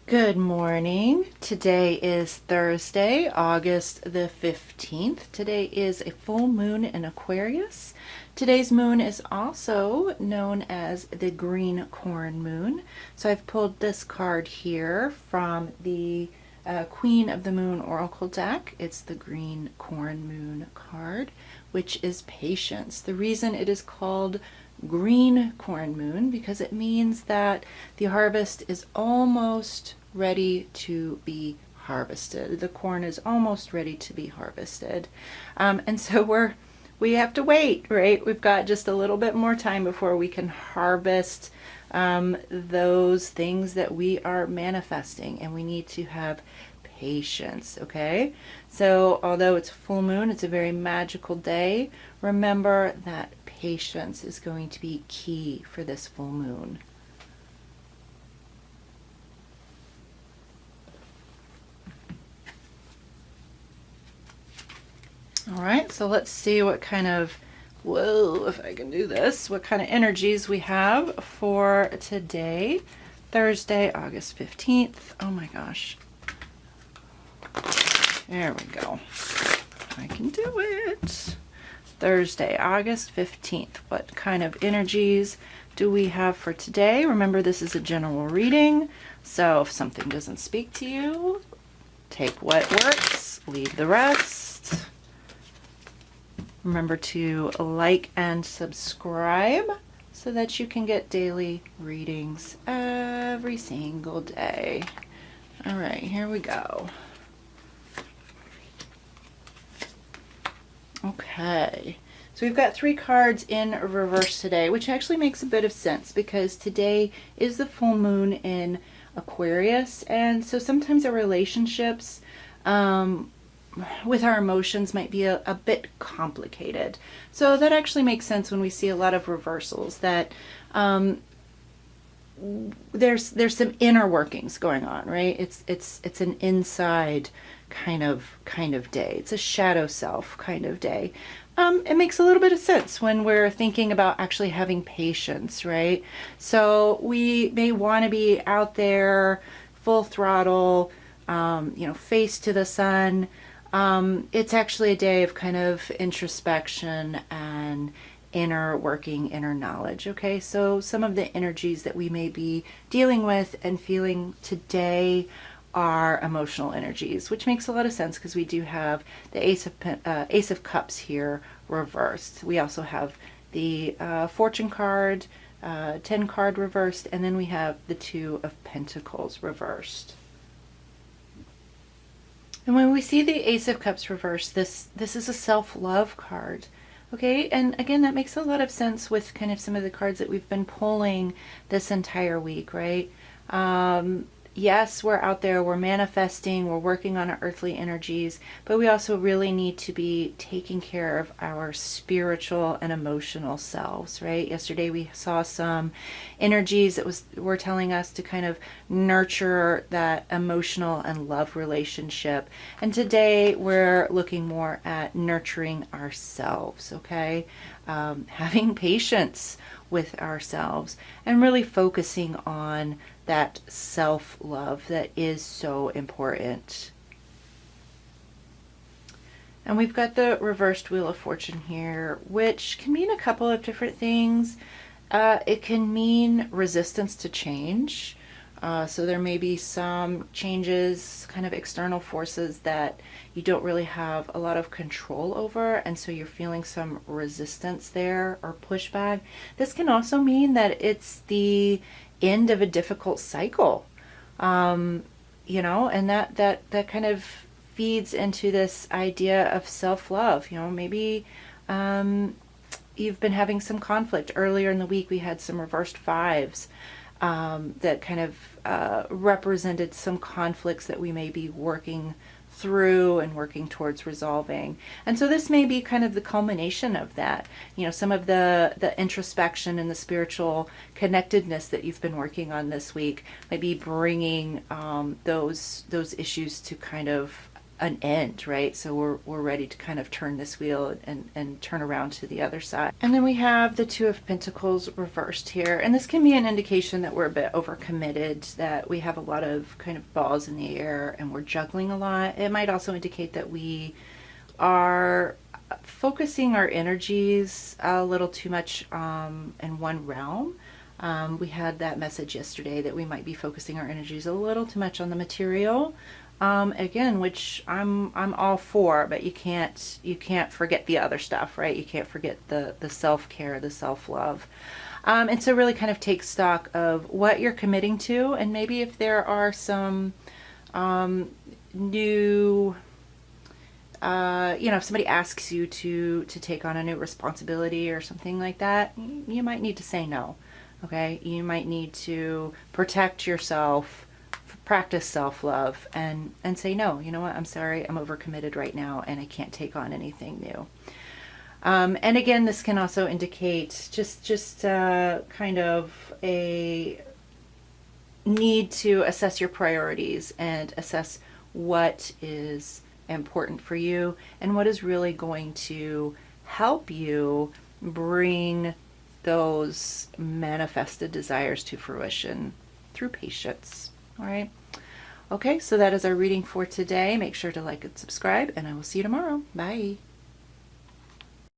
Good morning. Today is Thursday, August the 15th. Today is a full moon in Aquarius. Today's moon is also known as the green corn moon. So I've pulled this card here from the Queen of the Moon Oracle deck. It's the green corn moon card, which is patience. The reason it is called green corn moon because it means that the harvest is almost ready to be harvested. The corn is almost ready to be harvested. And so we have to wait, right? We've got just a little bit more time before we can harvest those things that we are manifesting, and we need to have patience, okay? So although it's full moon, it's a very magical day. Remember that patience is going to be key for this full moon. All right, so let's see what kind of, if I can do this, what kind of energies we have for today, Thursday, August 15th. Oh my gosh. There we go. I can do it. Thursday, August 15th. What kind of energies do we have for today? Remember, this is a general reading, so if something doesn't speak to you, take what works, leave the rest. Remember to like and subscribe so that you can get daily readings every single day. All right, here we go. Okay, so we've got 3 cards in reverse today, which actually makes a bit of sense because today is the full moon in Aquarius, and so sometimes our relationships with our emotions might be a bit complicated. So that actually makes sense when we see a lot of reversals, that there's some inner workings going on, right? It's an inside kind of day. It's a shadow self kind of day. It makes a little bit of sense when we're thinking about actually having patience, right? So we may want to be out there full throttle, face to the sun. It's actually a day of kind of introspection and inner working, inner knowledge. Okay, so some of the energies that we may be dealing with and feeling today are emotional energies, which makes a lot of sense because we do have the Ace of Cups here reversed. We also have the Fortune card, 10 card reversed, and then we have the Two of Pentacles reversed. And when we see the Ace of Cups reversed, this is a self-love card. Okay, and again, that makes a lot of sense with kind of some of the cards that we've been pulling this entire week, right? Yes, we're out there, we're manifesting, we're working on our earthly energies, but we also really need to be taking care of our spiritual and emotional selves, right? Yesterday we saw some energies that were telling us to kind of nurture that emotional and love relationship. And today we're looking more at nurturing ourselves, okay? Having patience with ourselves and really focusing on that self-love that is so important. And we've got the reversed Wheel of Fortune here, which can mean a couple of different things. It can mean resistance to change. So there may be some changes, kind of external forces that you don't really have a lot of control over, and so you're feeling some resistance there or pushback. This can also mean that it's the end of a difficult cycle, and that kind of feeds into this idea of self-love. Maybe you've been having some conflict. Earlier in the week we had some reversed 5s that kind of represented some conflicts that we may be working through and working towards resolving. And so this may be kind of the culmination of that. Some of the introspection and the spiritual connectedness that you've been working on this week might be bringing those issues to kind of an end, right? So we're ready to kind of turn this wheel and turn around to the other side. And then we have the Two of Pentacles reversed here. And this can be an indication that we're a bit overcommitted, that we have a lot of kind of balls in the air and we're juggling a lot. It might also indicate that we are focusing our energies a little too much in one realm. We had that message yesterday that we might be focusing our energies a little too much on the material. Again, which I'm all for, but you can't forget the other stuff, right? You can't forget the self-care, the self-love. And so really kind of take stock of what you're committing to, and maybe if there are some new if somebody asks you to take on a new responsibility or something like that, you might need to say no. Okay, you might need to protect yourself, practice self-love, and say no. You know what? I'm sorry, I'm overcommitted right now, and I can't take on anything new. And again, this can also indicate just kind of a need to assess your priorities and assess what is important for you and what is really going to help you bring those manifested desires to fruition through patience. All right. Okay, so that is our reading for today. Make sure to like and subscribe, and I will see you tomorrow. Bye.